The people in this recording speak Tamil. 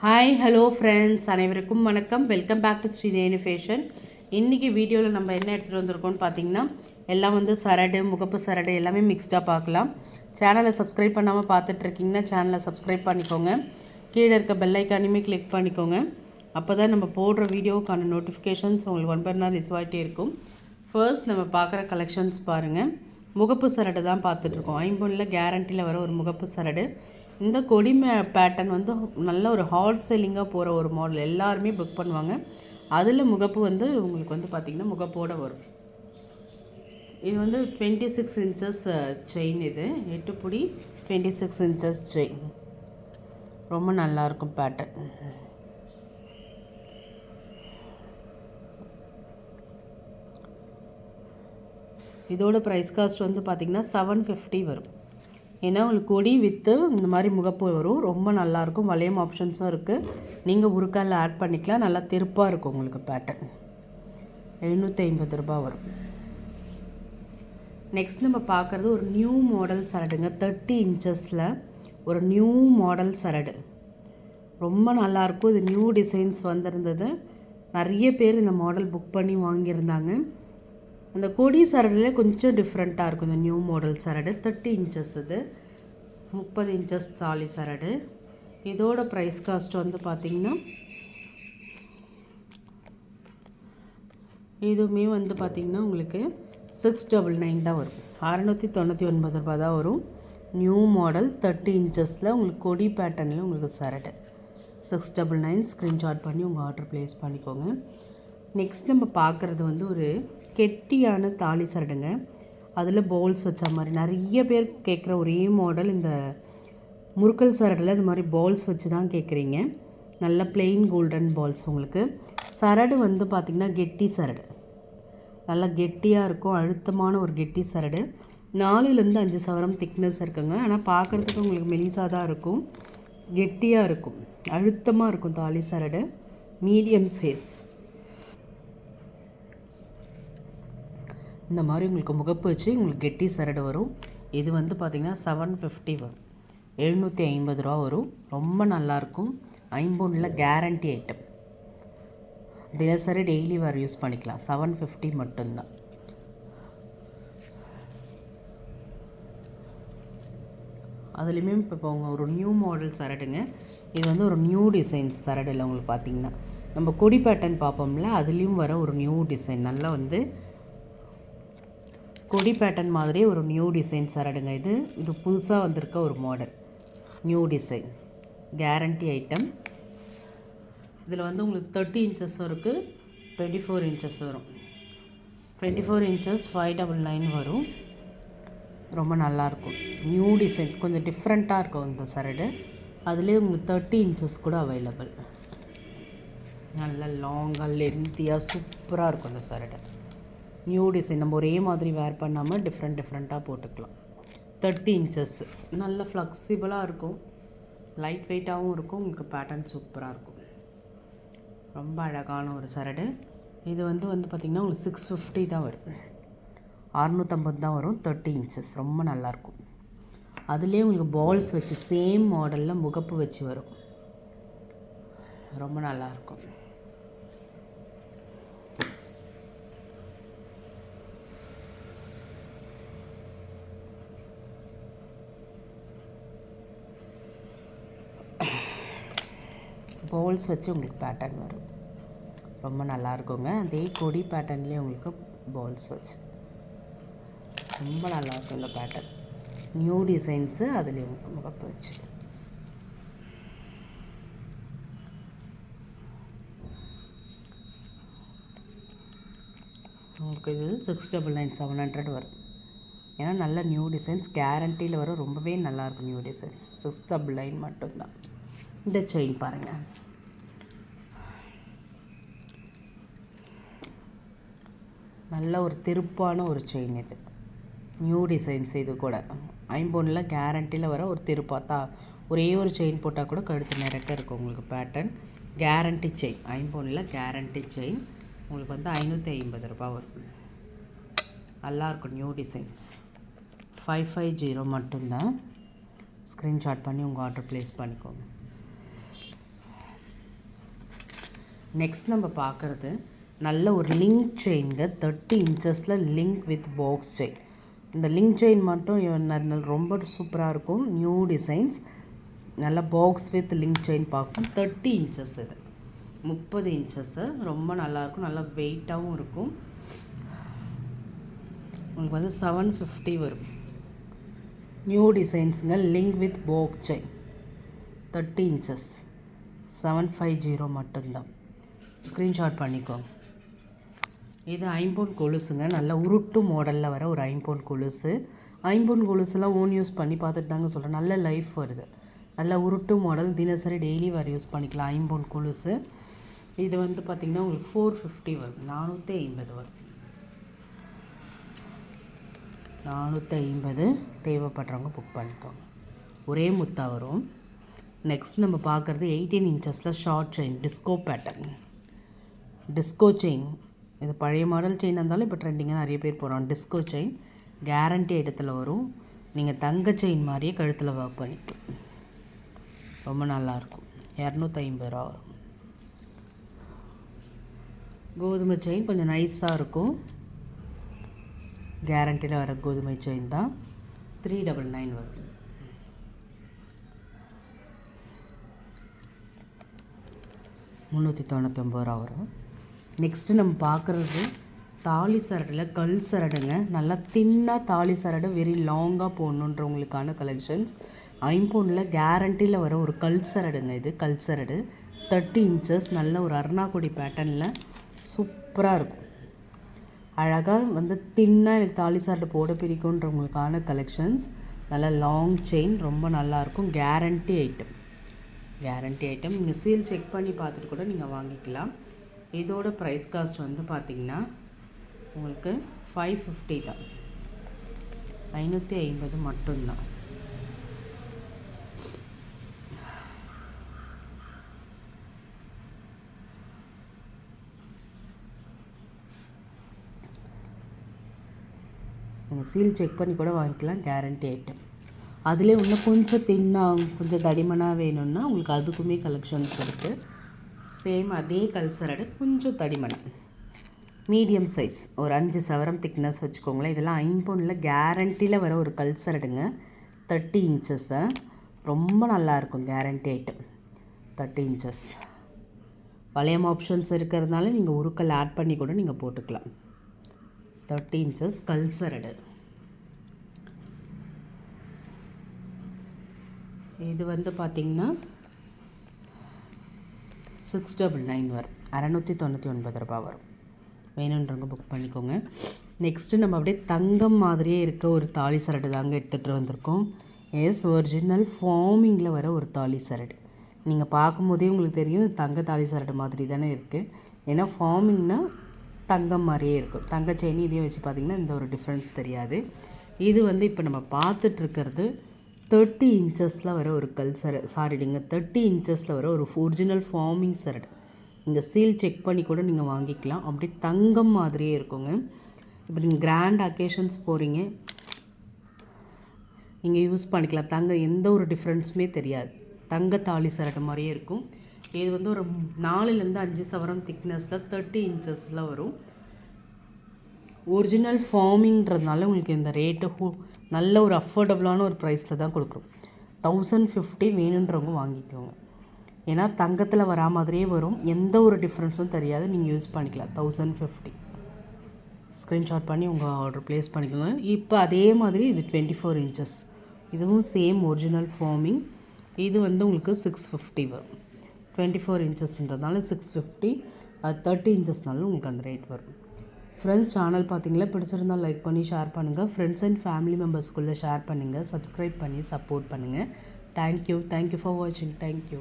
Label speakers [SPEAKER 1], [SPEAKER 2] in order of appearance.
[SPEAKER 1] ஹாய் ஹலோ ஃப்ரெண்ட்ஸ், அனைவருக்கும் வணக்கம். Welcome back to Srirenu fashion. இன்றைக்கி வீடியோவில் நம்ம என்ன எடுத்துகிட்டு வந்திருக்கோம்னு பார்த்தீங்கன்னா, எல்லாம் சரடு, முகப்பு சரடு எல்லாமே மிக்ஸ்டாக பார்க்கலாம். சேனலை சப்ஸ்கிரைப் பண்ணாமல் பார்த்துட்ருக்கீங்கன்னா சேனலை சப்ஸ்கிரைப் பண்ணிக்கோங்க. கீழே இருக்க பெல் ஐக்கானையுமே கிளிக் பண்ணிக்கோங்க. அப்போ தான் நம்ம போடுற வீடியோவுக்கான நோட்டிஃபிகேஷன்ஸ் உங்களுக்கு ஒன் பர் நாள் ரிசீவ் ஆகிட்டே இருக்கும். ஃபர்ஸ்ட் நம்ம பார்க்குற கலெக்ஷன்ஸ் பாருங்கள். முகப்பு சரடு தான் பார்த்துட்ருக்கோம். ஐம்பொன்னில் கேரண்டியில் வர ஒரு முகப்பு சரடு. இந்த கொடி பேட்டர்ன் நல்ல ஒரு ஹாட் செல்லிங்காக போகிற ஒரு மாடல், எல்லாருமே புக் பண்ணுவாங்க. அதில் முகப்பு உங்களுக்கு பார்த்திங்கன்னா முகப்போடு வரும். இது 26 இன்ச்சஸ் செயின். இது 8 புடி 26 இன்ச்சஸ் செயின். ரொம்ப நல்லாயிருக்கும் பேட்டர்ன். இதோட ப்ரைஸ் காஸ்ட் பார்த்திங்கன்னா 750 வரும். ஏன்னா உங்களுக்கு கொடி விற்று இந்த மாதிரி முகப்பு வரும். ரொம்ப நல்லாயிருக்கும். வளையம் ஆப்ஷன்ஸும் இருக்குது. நீங்கள் உருக்காலில் ஆட் பண்ணிக்கலாம். நல்லா திருப்பாக இருக்கும் உங்களுக்கு பேட்டர்ன். 750 ரூபா வரும். நெக்ஸ்ட் நம்ம பார்க்குறது ஒரு நியூ மாடல் சரடுங்க. 30 இன்ச்சஸில் ஒரு நியூ மாடல் சரடு. ரொம்ப நல்லாயிருக்கும். இது நியூ டிசைன்ஸ் வந்திருந்தது. நிறைய பேர் இந்த மாடல் புக் பண்ணி வாங்கியிருந்தாங்க. அந்த கொடி சரடில் கொஞ்சம் டிஃப்ரெண்ட்டாக இருக்கும் இந்த நியூ மாடல் சரடு. 30 இன்ச்சஸ். இது 30 இன்ச்சஸ் தாலி சரடு. இதோட ப்ரைஸ் காஸ்ட் பார்த்திங்கன்னா இதுவுமே பார்த்திங்கன்னா உங்களுக்கு 699 தான் வரும். 699 ரூபா தான் வரும். நியூ மாடல் 30 இன்ச்சஸில் உங்களுக்கு கொடி பேட்டர்னில் உங்களுக்கு சரடு 699. ஸ்க்ரீன்ஷாட் பண்ணி உங்கள் ஆர்டர் ப்ளேஸ் பண்ணிக்கோங்க. நெக்ஸ்ட் நம்ம பார்க்குறது ஒரு கெட்டியான தாலி சரடுங்க. அதில் பால்ஸ் வச்ச மாதிரி நிறைய பேர் கேட்குற ஒரே மாடல். இந்த முறுக்கல் சரடில் இந்த மாதிரி பால்ஸ் வச்சு தான் கேட்குறீங்க. நல்ல பிளெயின் கோல்டன் பால்ஸ். உங்களுக்கு சரடு பார்த்திங்கன்னா கெட்டி சரடு. நல்லா கெட்டியாக இருக்கும். அழுத்தமான ஒரு கெட்டி சரடு. 4லேருந்து 5 சவரம் திக்னஸ் இருக்குங்க. ஆனால் பார்க்குறதுக்கு உங்களுக்கு மெலிசாக தான் இருக்கும். கெட்டியாக இருக்கும். அழுத்தமாக இருக்கும் தாலி சரடு. Medium size. இந்த மாதிரி உங்களுக்கு முகப்பு வச்சு உங்களுக்கு கெட்டி சரடு வரும். இது பார்த்திங்கன்னா 750 வரும். 750 ரூபா வரும். ரொம்ப நல்லாயிருக்கும். ஐம்பொன்னில் கேரண்டி ஐட்டம். தினசரி டெய்லி வேறு யூஸ் பண்ணிக்கலாம். 750 மட்டும்தான். அதுலேயுமே இப்போ ஒரு நியூ மாடல் சரடுங்க. இது ஒரு நியூ டிசைன்ஸ் சரடு இல்லை. உங்களுக்கு பார்த்திங்கன்னா நம்ம கொடி பேட்டர்ன் பார்ப்போம்ல, அதுலேயும் வர ஒரு நியூ டிசைன். நல்லா கொடி பேட்டர்ன் மாதிரியே ஒரு நியூ டிசைன் சரடுங்க. இது புதுசாக வந்திருக்க ஒரு model new design. Guarantee item. இதில் உங்களுக்கு 30 இன்ச்சஸும் இருக்குது, 24 இன்ச்சஸ் வரும். 24 இன்ச்சஸ் 599 வரும். ரொம்ப நல்லாயிருக்கும். நியூ டிசைன்ஸ் கொஞ்சம் டிஃப்ரெண்ட்டாக இருக்கும் இந்த சரடு. அதுலேயே உங்களுக்கு 30 இன்ச்சஸ் கூட அவைலபிள். நல்ல லாங்காக லென்த்தியாக சூப்பராக இருக்கும் இந்த சரடு. New design. நம்ம ஒரே மாதிரி வேர் பண்ணாமல் டிஃப்ரெண்ட்டாக போட்டுக்கலாம். 30 இன்ச்சஸ். நல்ல ஃப்ளெக்சிபிளாக இருக்கும். லைட் வெயிட்டாகவும் இருக்கும். உங்களுக்கு பேட்டர்ன் சூப்பராக இருக்கும். ரொம்ப அழகான ஒரு சரடு. இது பார்த்திங்கன்னா உங்களுக்கு 650 தான் வரும். 650 தான் வரும். 30 இன்ச்சஸ். ரொம்ப நல்லாயிருக்கும். அதுலேயே உங்களுக்கு பால்ஸ் வச்சு சேம் மாடலில் முகப்பு வச்சு வரும். ரொம்ப நல்லாயிருக்கும். பால்ஸ் வச்சு உங்களுக்கு பேட்டர்ன் வரும். ரொம்ப நல்லா இருக்குங்க. அதே கொடி பேட்டர்ன்லேயே உங்களுக்கு பால்ஸ் வச்சு ரொம்ப நல்லாயிருக்கும் இந்த பேட்டர்ன். New designs. அதுலேயே உங்களுக்கு முகப்பு வச்சு. உங்களுக்கு இது 699 700 வரும். ஏன்னா நல்ல நியூ டிசைன்ஸ். கேரண்டியில் வரும். ரொம்பவே நல்லாயிருக்கும் நியூ டிசைன்ஸ். 699 மட்டும்தான். இந்த செயின் பாருங்கள். நல்ல ஒரு திருப்பான ஒரு செயின். இது நியூ டிசைன்ஸ். இது கூட ஐம்பொன்னில் கேரண்டியில் வர ஒரு திருப்பாத்தா. ஒரே ஒரு செயின் போட்டால் கூட கழுத்து நிறைய இருக்கும் உங்களுக்கு பேட்டர்ன். Guarantee chain. ஐம்பொன்னில் கேரண்டி செயின். உங்களுக்கு 550 ரூபா வரும். நல்லாயிருக்கும் நியூ டிசைன்ஸ். 550 மட்டும்தான். ஸ்க்ரீன்ஷாட் பண்ணி உங்கள் ஆர்டர் ப்ளேஸ் பண்ணிக்கோங்க. நெக்ஸ்ட் நம்ம பார்க்குறது நல்ல ஒரு லிங்க் செயின்ங்க, 30 இன்ச்சஸில் லிங்க் வித் பாக்ஸ் செயின். இந்த லிங்க் செயின் மட்டும் ரொம்ப சூப்பராக இருக்கும். நியூ டிசைன்ஸ், நல்ல பாக்ஸ் வித் லிங்க் செயின் பார்க்கும். 30 இன்ச்சஸ், இது 30 இன்ச்சஸ்ஸு, ரொம்ப நல்லாயிருக்கும். நல்லா வெயிட்டாகவும் இருக்கும். உங்களுக்கு வந்து 750 வரும். நியூ டிசைன்ஸுங்க, link with box chain, 30 inches, 750 மட்டும்தான். ஸ்க்ரீன்ஷாட் பண்ணிக்கோங்க. இது ஐம்பொன் கொலுசுங்க, நல்ல உருட்டு மாடலில் வர ஒரு ஐம்பொன் கொலுசு. ஐம்பொன் கொலுசுலாம் ஓன் யூஸ் பண்ணி பார்த்துட்டு தாங்க சொல்கிறேன். நல்ல லைஃப் வருது. நல்ல உருட்டு மாடல், தினசரி டெய்லி வேறு யூஸ் பண்ணிக்கலாம். ஐம்பொன் கொலுசு இது வந்து பார்த்திங்கன்னா உங்களுக்கு 450 வரும். 450 வரும். 450 தேவைப்படுறவங்க புக் பண்ணிக்கோங்க. ஒரே முத்தா வரும். நெக்ஸ்ட் நம்ம பார்க்குறது 18 இன்ச்சஸில் short chain, disco pattern, disco chain. இது பழைய மாடல் செயின் இருந்தாலும் இப்போ ட்ரெண்டிங்காக நிறைய பேர் போகிறோம். டிஸ்கோ செயின் கேரண்டி இடத்துல வரும். நீங்கள் தங்க செயின் மாதிரியே கழுத்தில் ஒர்க் பண்ணிக்கலாம். ரொம்ப நல்லாயிருக்கும். 250 ரூபா வரும். கோதுமை செயின் கொஞ்சம் நைஸாக இருக்கும். கேரண்டியில் வர கோதுமை செயின் தான். 399 வரும். ₹399 வரும். நெக்ஸ்ட்டு நம்ம பார்க்குறது தாலி சரடில் கல் சரடுங்க. நல்லா தின்னாக தாலி சரடு, வெரி லாங்காக போடணுன்றவங்களுக்கான கலெக்ஷன்ஸ். ஐம்பொனில் கேரண்டியில் வர ஒரு கல் சரடுங்க. இது கல் சரடு, 30 இன்ச்சஸ், நல்ல ஒரு அருணாக்குடி பேட்டர்னில் சூப்பராக இருக்கும். அழகாக வந்து தின்னாக எனக்கு தாலி சரடு போட பிடிக்குன்றவங்களுக்கான கலெக்ஷன்ஸ். நல்லா லாங் செயின், ரொம்ப நல்லாயிருக்கும். Guarantee item, guarantee item. நீங்கள் சீல் செக் பண்ணி பார்த்துட்டு கூட நீங்கள் வாங்கிக்கலாம். இதோட ப்ரைஸ் காஸ்ட் வந்து பார்த்திங்கன்னா உங்களுக்கு 550 தான். 550 மட்டும்தான். நீங்கள் சீல் செக் பண்ணி கூட வாங்கிக்கலாம். Guarantee item. அதிலே இன்னும் கொஞ்சம் தின்னாக, கொஞ்சம் தடிமனாக வேணும்னா உங்களுக்கு அதுக்குமே கலெக்ஷன்ஸ் இருக்குது. சேம் அதே கல்சரடு, கொஞ்சம் தடிமனம், மீடியம் சைஸ், ஒரு 5 சவரம் திக்னஸ் வச்சுக்கோங்களேன். இதெல்லாம் ஐம்பொனில் கேரண்டியில் வர ஒரு கல்சரடுங்க, 30 இன்ச்சஸ்ஸை. ரொம்ப நல்லாயிருக்கும். Guarantee item, 30 inches. வளையம் ஆப்ஷன்ஸ் இருக்கிறதுனால நீங்கள் உருக்கல் ஆட் பண்ணி கூட நீங்கள் போட்டுக்கலாம். 30 இன்ச்சஸ் கல்சரடு. இது வந்து பார்த்திங்கன்னா 699 வரும். 699 ரூபா வரும். வேணுன்றவங்க புக் பண்ணிக்கோங்க. நெக்ஸ்ட்டு நம்ம அப்படியே தங்கம் மாதிரியே இருக்க ஒரு தாலி சரடு தாங்க எடுத்துகிட்டு வந்திருக்கோம். எஸ், ஒரிஜினல் ஃபார்மிங்கில் வர ஒரு தாலி சரடு. நீங்கள் பார்க்கும்போதே உங்களுக்கு தெரியும் தங்க தாலி சரடு மாதிரி தானே இருக்குது. ஏன்னா ஃபார்மிங்னால் தங்கம் மாதிரியே இருக்கும். தங்க செயின் இதையும் வச்சு பார்த்திங்கன்னா இந்த ஒரு டிஃப்ரென்ஸ் தெரியாது. இது வந்து இப்போ நம்ம பார்த்துட்ருக்கிறது 30 இன்ச்சஸில் வர ஒரு கல் சரடு, சாரிடுங்க 30 இன்ச்சஸில் வர ஒரு ஒரிஜினல் ஃபார்மிங் சரடு. நீங்கள் சீல் செக் பண்ணி கூட நீங்கள் வாங்கிக்கலாம். அப்படி தங்கம் மாதிரியே இருக்குங்க. இப்போ நீங்கள் கிராண்ட் அக்கேஷன்ஸ் போகிறீங்க, நீங்கள் யூஸ் பண்ணிக்கலாம். தங்கம் எந்த ஒரு டிஃப்ரென்ஸுமே தெரியாது. தங்க தாலி சரடு மாதிரியே இருக்கும். இது வந்து ஒரு 4லேருந்து 5 சவரம் திக்னஸில் 30 இன்ச்சஸில் வரும். ஒரிஜினல் ஃபார்மிங்கிறதுனால உங்களுக்கு இந்த ரேட்டு நல்ல ஒரு அஃபோர்டபுளான ஒரு ப்ரைஸில் தான் கொடுக்குறோம். 1050 வேணுன்றவங்க வாங்கிக்கோங்க. ஏன்னா தங்கத்தில் வரா மாதிரியே வரும். எந்த ஒரு டிஃப்ரென்ஸும் தெரியாது. நீங்கள் யூஸ் பண்ணிக்கலாம். 1050 ஸ்க்ரீன்ஷாட் பண்ணி உங்கள் ஆர்டர் ப்ளேஸ் பண்ணிக்கோங்க. இப்போ அதே மாதிரி இது 24 இன்ச்சஸ். இதுவும் சேம் ஒரிஜினல் ஃபார்மிங். இது வந்து உங்களுக்கு 650 வரும். 24 இன்ச்சஸ்ன்றதுனால 650. அது 30 இன்ச்சஸ்னாலும் உங்களுக்கு அந்த ரேட் வரும். ஃப்ரெண்ட்ஸ், சேனல் பார்த்தீங்களா, பிடிச்சிருந்தால் லைக் பண்ணி ஷேர் பண்ணுங்கள். ஃப்ரெண்ட்ஸ் அண்ட் ஃபேமிலி மெம்பர்ஸ்குள்ளே ஷேர் பண்ணுங்கள். சப்ஸ்கிரைப் பண்ணி சப்போர்ட் பண்ணுங்கள். தேங்க்யூ ஃபார் வாட்சிங். தேங்க்யூ.